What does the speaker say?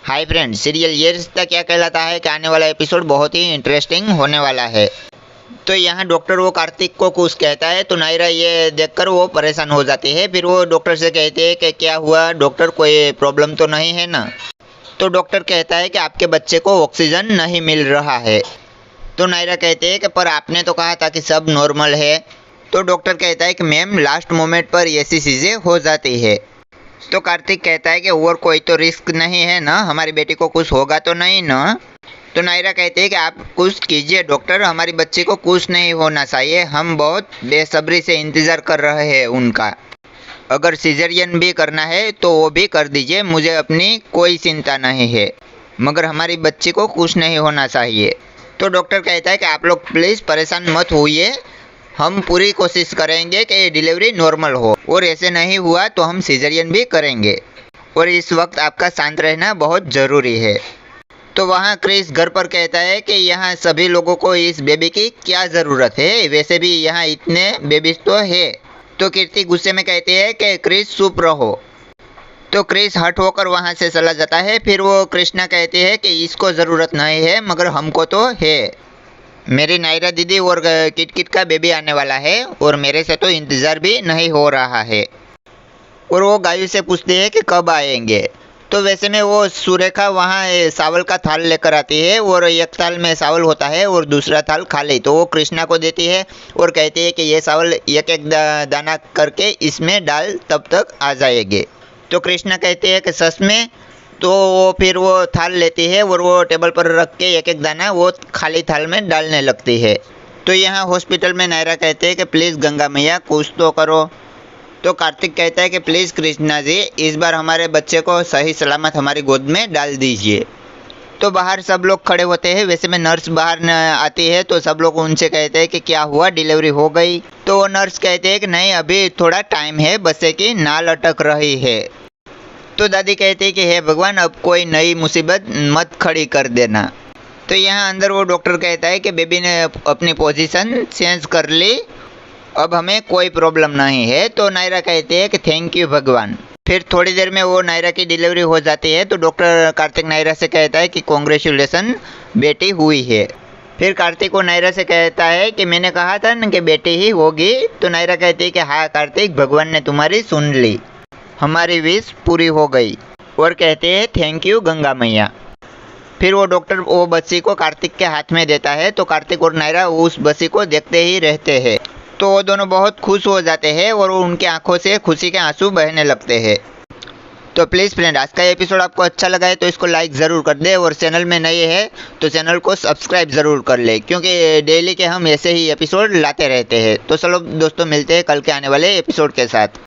Hi friends, serial ये रिश्ता क्या कहलाता है कि आने वाला एपिसोड बहुत ही इंटरेस्टिंग होने वाला है। तो यहाँ डॉक्टर वो कार्तिक को कुछ कहता है तो नायरा ये देखकर वो परेशान हो जाती है। फिर वो डॉक्टर से कहती है कि क्या हुआ डॉक्टर, कोई प्रॉब्लम तो नहीं है ना। तो डॉक्टर कहता है कि आपके बच्चे को ऑक्सीजन नहीं मिल रहा है। तो नायरा कहते हैं कि पर आपने तो कहा था कि सब नॉर्मल है। तो डॉक्टर कहता है कि मैम लास्ट मोमेंट पर ऐसी चीज़ें हो जाती है। तो कार्तिक कहता है कि और कोई तो रिस्क नहीं है ना, हमारी बेटी को कुछ होगा तो नहीं ना। तो नायरा कहते हैं कि आप कुछ कीजिए डॉक्टर, हमारी बच्ची को कुछ नहीं होना चाहिए, हम बहुत बेसब्री से इंतज़ार कर रहे हैं उनका। अगर सिजेरियन भी करना है तो वो भी कर दीजिए, मुझे अपनी कोई चिंता नहीं है, मगर हमारी बच्ची को कुछ नहीं होना चाहिए। तो डॉक्टर कहता है कि आप लोग प्लीज़ परेशान मत होइए, हम पूरी कोशिश करेंगे कि डिलीवरी नॉर्मल हो, और ऐसे नहीं हुआ तो हम सिजेरियन भी करेंगे, और इस वक्त आपका शांत रहना बहुत ज़रूरी है। तो वहाँ क्रिस घर पर कहता है कि यहाँ सभी लोगों को इस बेबी की क्या ज़रूरत है, वैसे भी यहाँ इतने बेबीज तो है। तो कीर्ति गुस्से में कहती है कि क्रिस चुप रहो। तो क्रिस हट होकर वहाँ से चला जाता है। फिर वो कृष्णा कहती है कि इसको ज़रूरत नहीं है मगर हमको तो है, मेरी नायरा दीदी और किट का बेबी आने वाला है और मेरे से तो इंतज़ार भी नहीं हो रहा है। और वो गायू से पूछती है कि कब आएंगे। तो वैसे में वो सुरेखा वहाँ चावल का थाल लेकर आती है और एक थाल में चावल होता है और दूसरा थाल खाली। तो वो कृष्णा को देती है और कहती है कि ये चावल एक एक दाना करके इसमें डाल, तब तक आ जाएंगे। तो कृष्णा कहते हैं कि सच में। तो वो फिर वो थाल लेती है और वो टेबल पर रख के एक एक दाना वो खाली थाल में डालने लगती है। तो यहाँ हॉस्पिटल में नायरा कहते हैं कि प्लीज़ गंगा मैया कुछ तो करो। तो कार्तिक कहता है कि प्लीज़ कृष्णा जी, इस बार हमारे बच्चे को सही सलामत हमारी गोद में डाल दीजिए। तो बाहर सब लोग खड़े होते हैं। वैसे में नर्स बाहर आती है तो सब लोग उनसे कहते हैं कि क्या हुआ, डिलीवरी हो गई। तो वो नर्स कहते हैं कि नहीं, अभी थोड़ा टाइम है, बच्चे की नाल अटक रही है। तो दादी कहती है कि हे भगवान, अब कोई नई मुसीबत मत खड़ी कर देना। तो यहाँ अंदर वो डॉक्टर कहता है कि बेबी ने अपनी पोजीशन चेंज कर ली, अब हमें कोई प्रॉब्लम नहीं है। तो नायरा कहती है कि थैंक यू भगवान। फिर थोड़ी देर में वो नायरा की डिलीवरी हो जाती है। तो डॉक्टर कार्तिक नायरा से कहता है कि कॉन्ग्रेचुलेसन, बेटी हुई है। फिर कार्तिक को नायरा से कहता है कि मैंने कहा था ना कि बेटी ही होगी। तो नायरा कहती है कि हाँ कार्तिक, भगवान ने तुम्हारी सुन ली, हमारी विश पूरी हो गई, और कहते हैं थैंक यू गंगा मैया। फिर वो डॉक्टर वो बच्ची को कार्तिक के हाथ में देता है। तो कार्तिक और नायरा उस बच्ची को देखते ही रहते हैं। तो वो दोनों बहुत खुश हो जाते हैं और उनकी आंखों से खुशी के आंसू बहने लगते हैं। तो प्लीज़ फ्रेंड, आज का एपिसोड आपको अच्छा लगा है तो इसको लाइक ज़रूर कर दे, और चैनल में नए हैं तो चैनल को सब्सक्राइब ज़रूर कर ले, क्योंकि डेली के हम ऐसे ही एपिसोड लाते रहते हैं। तो चलो दोस्तों, मिलते हैं कल के आने वाले एपिसोड के साथ।